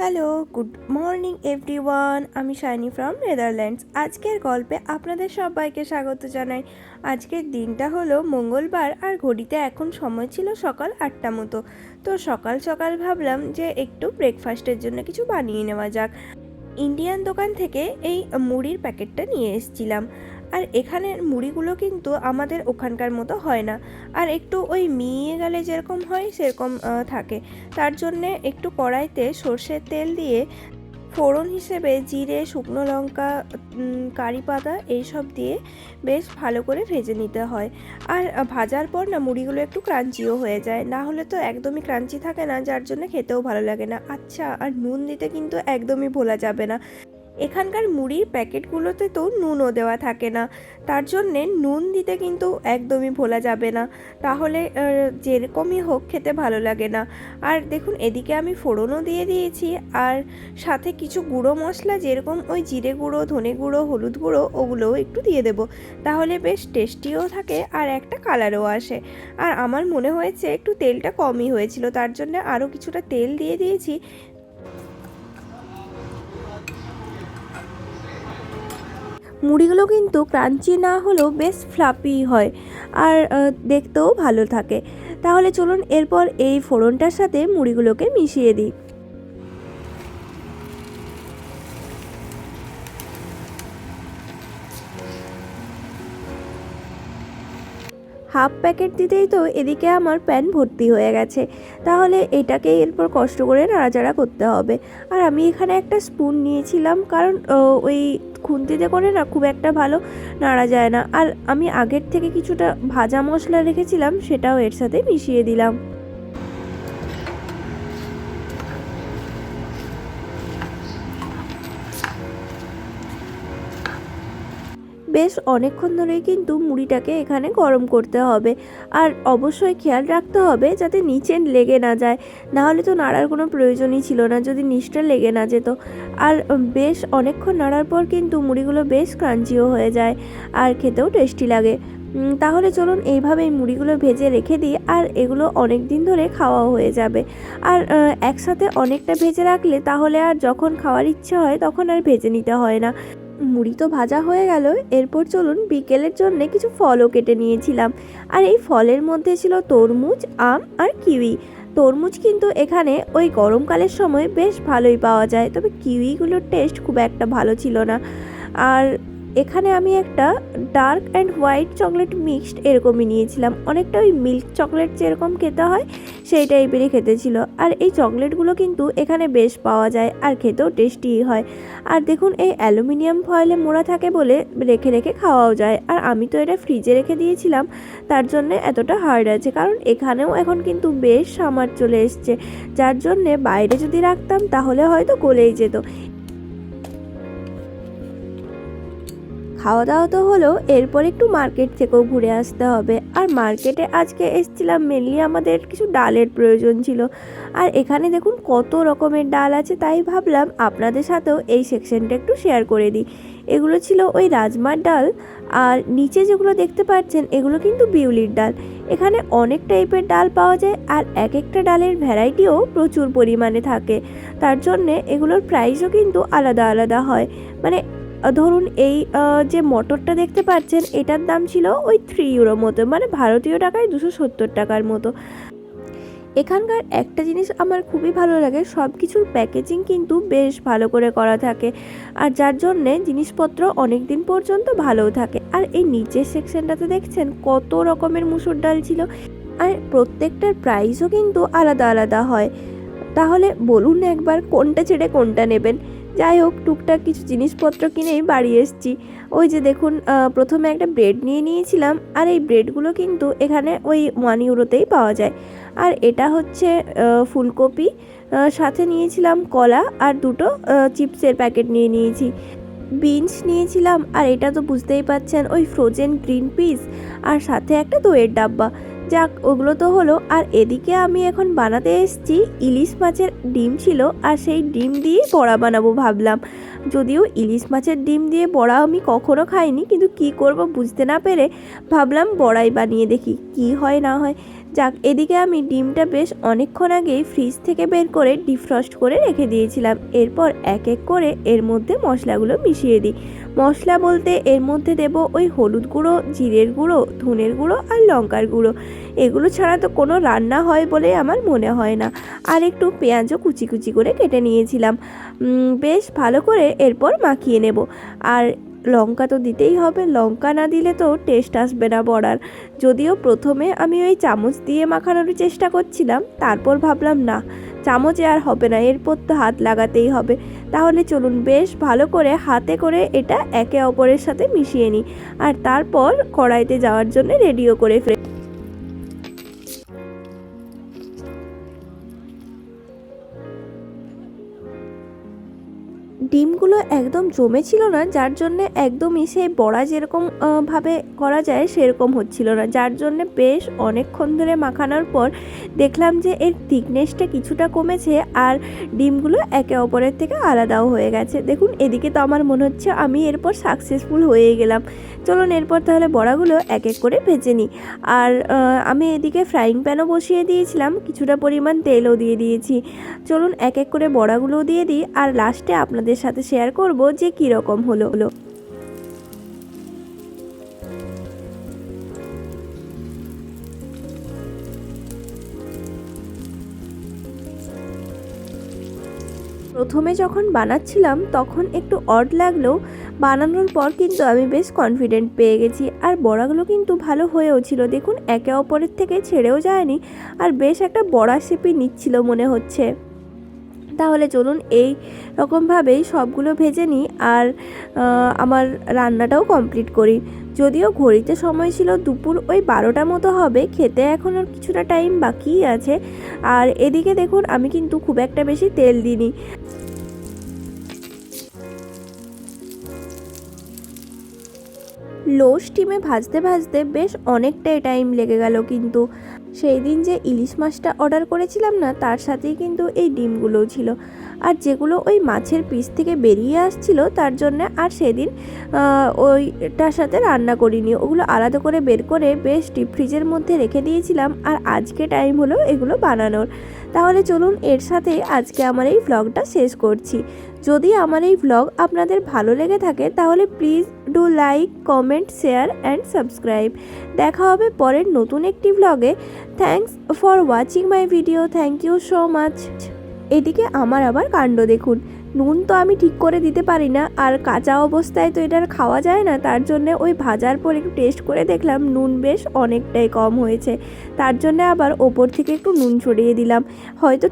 Hello, good morning everyone. আমি shiny from Netherlands. আজকের গল্পে আপনাদের সবাইকে স্বাগত জানাই। আজকের দিনটা হলো মঙ্গলবার আর ঘড়িতে এখন সময় ছিল সকাল 8টা মতো। তো সকাল সকাল ভাবলাম যে একটু ব্রেকফাস্টের জন্য কিছু বানিয়ে নেওয়া যাক। ইন্ডিয়ান দোকান থেকে এই মুড়ির প্যাকেটটা নিয়ে এসেছিলাম। আর এখানের মুড়িগুলো কিন্তু আমাদের ওখানকার মতো হয় না, আর একটু ওই মিয়ে গেলে যেরকম হয় সেরকম থাকে। তার জন্যে একটু কড়াইতে সর্ষের তেল দিয়ে ফোড়ন হিসেবে জিরে, শুকনো লঙ্কা, কারি পাতা এইসব দিয়ে বেশ ভালো করে ভেজে নিতে হয়। আর ভাজার পর না মুড়িগুলো একটু ক্রাঞ্চিও হয়ে যায়, না হলে তো একদমই ক্রাঞ্চি থাকে না, যার জন্য খেতেও ভালো লাগে না। আচ্ছা, আর নুন দিতে কিন্তু একদমই ভোলা যাবে না। এখানকার মুড়ির প্যাকেটগুলোতে তো নুনও দেওয়া থাকে না, তার জন্যে নুন দিতে কিন্তু একদমই ভোলা যাবে না, তাহলে যেরকমই হোক খেতে ভালো লাগে না। আর দেখুন, এদিকে আমি ফোড়নও দিয়ে দিয়েছি, আর সাথে কিছু গুঁড়ো মশলা যেরকম ওই জিরে গুঁড়ো, ধনে গুঁড়ো, হলুদ গুঁড়ো ওগুলোও একটু দিয়ে দেবো, তাহলে বেশ টেস্টিও থাকে আর একটা কালারও আসে। আর আমার মনে হয়েছে একটু তেলটা কমই হয়েছিল, তার জন্য আরও কিছুটা তেল দিয়ে দিয়েছি। মুড়িগুলো কিন্তু ক্রাঞ্চি না হলেও বেশ ফ্লাফি হয়, আর দেখতেও ভালো থাকে। তাহলে চলুন এরপর এই ফোড়নটার সাথে মুড়িগুলোকে মিশিয়ে দিই। হাফ প্যাকেট দিতেই তো এদিকে আমার প্যান ভর্তি হয়ে গেছে, তাহলে এটাকে এরপর কষ্ট করে নাড়াচাড়া করতে হবে। আর আমি এখানে একটা স্পুন নিয়েছিলাম, কারণ ওই খুন্তিতে করে না খুব একটা ভালো নাড়া যায় না। আর আমি আগের থেকে কিছুটা ভাজা মশলা রেখেছিলাম, সেটাও এর সাথে মিশিয়ে দিলাম। বেশ অনেকক্ষণ ধরেই কিন্তু মুড়িটাকে এখানে গরম করতে হবে, আর অবশ্যই খেয়াল রাখতে হবে যাতে নিচে লেগে না যায়, নাহলে তো নাড়ার কোনো প্রয়োজনই ছিল না যদি নিচটা লেগে না যেত। আর বেশ অনেকক্ষণ নাড়ার পর কিন্তু মুড়িগুলো বেশ ক্রাঞ্চিও হয়ে যায়, আর খেতেও টেস্টি লাগে। তাহলে চলুন এইভাবেই মুড়িগুলো ভেজে রেখে দিই, আর এগুলো অনেক দিন ধরে খাওয়াও হয়ে যাবে। আর একসাথে অনেকটা ভেজে রাখলে তাহলে আর যখন খাওয়ার ইচ্ছে হয় তখন আর ভেজে নিতে হয় না। মুড়ি তো ভাজা হয়ে গেল, এরপর চলুন বিকেলের জন্য কিছু ফলও কেটে নিয়েছিলাম। আর এই ফলের মধ্যে ছিল তরমুজ, আম আর কিউই। তরমুজ কিন্তু এখানে ওই গরমকালের সময় বেশ ভালোই পাওয়া যায়, তবে কিউইগুলোর টেস্ট খুব একটা ভালো ছিল না। আর এখানে আমি একটা dark and white chocolate mixed এরকমই নিয়েছিলাম, অনেকটা ওই মিল্ক চকলেট যেরকম খেতে হয় সেই টাইপেরই খেতে ছিল। আর এই চকলেটগুলো কিন্তু এখানে বেশ পাওয়া যায় আর খেতেও টেস্টি হয়। আর দেখুন, এই অ্যালুমিনিয়াম ফয়েলে মোড়া থাকে বলে রেখে রেখে খাওয়াও যায়। আর আমি তো এটা ফ্রিজে রেখে দিয়েছিলাম, তার জন্য এতটা হার্ড আছে, কারণ এখানেও এখন কিন্তু বেশ সামার চলে এসছে, যার জন্যে বাইরে যদি রাখতাম তাহলে হয়তো গলেই যেত। খাওয়া দাওয়া তো হলো, এরপর একটু মার্কেট থেকেও ঘুরে আসতে হবে। আর মার্কেটে আজকে এসেছিলাম মেনলি আমাদের কিছু ডালের প্রয়োজন ছিল। আর এখানে দেখুন কত রকমের ডাল আছে, তাই ভাবলাম আপনাদের সাথেও এই সেকশনটা একটু শেয়ার করে দিই। এগুলো ছিল ওই রাজমার ডাল, আর নিচে যেগুলো দেখতে পাচ্ছেন এগুলো কিন্তু বিউলির ডাল। এখানে অনেক টাইপের ডাল পাওয়া যায়, আর এক একটা ডালের ভ্যারাইটিও প্রচুর পরিমাণে থাকে, তার জন্যে এগুলোর প্রাইসও কিন্তু আলাদা আলাদা হয়। মানে ধরুন এই যে মটরটা দেখতে পাচ্ছেন এটার দাম ছিল ওই 3 ইউরো মতো, মানে ভারতীয় টাকায় 270 টাকার মতো। এখানকার একটা জিনিস আমার খুবই ভালো লাগে, সব কিছুর প্যাকেজিং কিন্তু বেশ ভালো করে করা থাকে, আর যার জন্যে জিনিসপত্র অনেক দিন পর্যন্ত ভালোও থাকে। আর এই নিচের সেকশনটাতে দেখছেন কত রকমের মুসুর ডাল ছিল, আর প্রত্যেকটার প্রাইসও কিন্তু আলাদা আলাদা হয়। তাহলে বলুন একবার কোনটা ছেড়ে কোনটা নেবেন। যাই হোক, টুকটাক কিছু জিনিসপত্র কিনেই বাড়ি এসেছি। ওই যে দেখুন, প্রথমে একটা ব্রেড নিয়ে নিয়েছিলাম, আর এই ব্রেডগুলো কিন্তু এখানে ওই 1 ইউরোতেই পাওয়া যায়। আর এটা হচ্ছে ফুলকপি, সাথে নিয়েছিলাম কলা, আর দুটো চিপসের প্যাকেট নিয়ে নিয়েছি। বিনস নিয়েছিলাম, আর এটা তো বুঝতেই পাচ্ছেন ওই ফ্রোজেন গ্রিন পিস, আর সাথে একটা দইয়ের ডাব্বা। যাক, ওগুলো তো হলো। আর এদিকে আমি এখন বানাতে এসেছি ইলিশ মাছের ডিম ছিল, আর সেই ডিম দিয়ে বড়া বানাবো ভাবলাম। যদিও ইলিশ মাছের ডিম দিয়ে বড়া আমি কখনো খাইনি, কিন্তু কি করব বুঝতে না পেরে ভাবলাম বড়াই বানিয়ে দেখি কি হয় না হয়। যাক, এদিকে আমি ডিমটা বেশ অনেকক্ষণ আগেই ফ্রিজ থেকে বের করে ডিফ্রস্ট করে রেখে দিয়েছিলাম। এরপর এক এক করে এর মধ্যে মশলাগুলো মিশিয়ে দিই। মশলা বলতে এর মধ্যে দেব ওই হলুদ গুঁড়ো, জিরের গুঁড়ো, ধনের গুঁড়ো আর লঙ্কার গুঁড়ো। এগুলো ছাড়া তো কোনো রান্না হয় বলে আমার মনে হয় না। আর একটু পেঁয়াজও কুচি কুচি করে কেটে নিয়েছিলাম। বেশ ভালো করে এরপর মাখিয়ে নেব। আর লঙ্কা তো দিতেই হবে, লঙ্কা না দিলে তো টেস্ট আসবে না বড়ার। যদিও প্রথমে আমি ওই চামচ দিয়ে মাখানোর চেষ্টা করছিলাম, তারপর ভাবলাম না, চামচে আর হবে না, এরপর তো হাত লাগাতেই হবে। তাহলে চলুন বেশ ভালো করে হাতে করে এটা একে অপরের সাথে মিশিয়ে নিই। আর তারপর কড়াইতে যাওয়ার জন্য রেডিও করে ফেলি। ডিমগুলো একদম জমেছিল না, যার জন্যে একদমই সেই বড়া যেরকম ভাবে করা যায় সেরকম হচ্ছিল না, যার জন্যে বেশ অনেকক্ষণ ধরে মাখানোর পর দেখলাম যে এর থিকনেসটা কিছুটা কমেছে আর ডিমগুলো একে অপরের থেকে আলাদাও হয়ে গেছে। দেখুন, এদিকে তো আমার মনে হচ্ছে আমি এরপর সাকসেসফুল হয়ে গেলাম। চলুন এরপর তাহলে বড়াগুলো এক এক করে ভেজে নিই। আর আমি এদিকে ফ্রাইং প্যানও বসিয়ে দিয়েছিলাম, কিছুটা পরিমাণ তেলও দিয়ে দিয়েছি। চলুন এক এক করে বড়াগুলোও দিয়ে দিই আর লাস্টে আপনাদের সাথে শেয়ার করব যে কী রকম হলো। প্রথমে যখন বানাচ্ছিলাম তখন একটু অড লাগলেও বানানোর পর কিন্তু আমি বেশ কনফিডেন্ট পেয়ে গেছি। আর বড়াগুলো কিন্তু ভালো হয়েও ছিল, দেখুন একে অপরের থেকে ছেড়েও যায়নি আর বেশ একটা বড়া শেপই নিচ্ছিল মনে হচ্ছে। তাহলে চলুন এই রকমভাবেই সবগুলো ভেজে নিই আর আমার রান্নাটাও কমপ্লিট করি। যদিও ঘড়িতে সময় ছিল দুপুর ওই 12টা মতো হবে, খেতে এখনও কিছুটা টাইম বাকি আছে। আর এদিকে দেখুন আমি কিন্তু খুব একটা বেশি তেল দিইনি। লো স্টিমে ভাজতে ভাজতে বেশ অনেকটাই টাইম লেগে গেল। কিন্তু সেই দিন যে ইলিশ মাছটা অর্ডার করেছিলাম না, তার সাথেই কিন্তু এই ডিমগুলোও ছিল। আর যেগুলো ওই মাছের পিস থেকে বেরিয়ে আসছিল, তার জন্য আর সেদিন ওইটার সাথে রান্না করিনি, ওগুলো আলাদা করে বের করে বেশ ডিপ ফ্রিজের মধ্যে রেখে দিয়েছিলাম। আর আজকে টাইম হলো এগুলো বানানোর। তাহলে চলুন এর সাথে আজকে আমার এই ভ্লগটা শেষ করছি। যদি আমার এই ভ্লগ আপনাদের ভালো লেগে থাকে তাহলে please do like, comment, share and subscribe. দেখা হবে পরের নতুন একটি ভ্লগে। Thanks for watching my video. Thank you so much. এদিকে আমার আবার কাণ্ড দেখুন, নুন তো আমি ঠিক করে দিতে পারি না, আর কাঁচা অবস্থায় তো এটার খাওয়া যায় না, তার জন্যে ওই ভাজার পর একটু টেস্ট করে দেখলাম নুন বেশ অনেকটাই কম হয়েছে। তার জন্যে আবার ওপর থেকে একটু নুন ছড়িয়ে দিলাম, হয়তো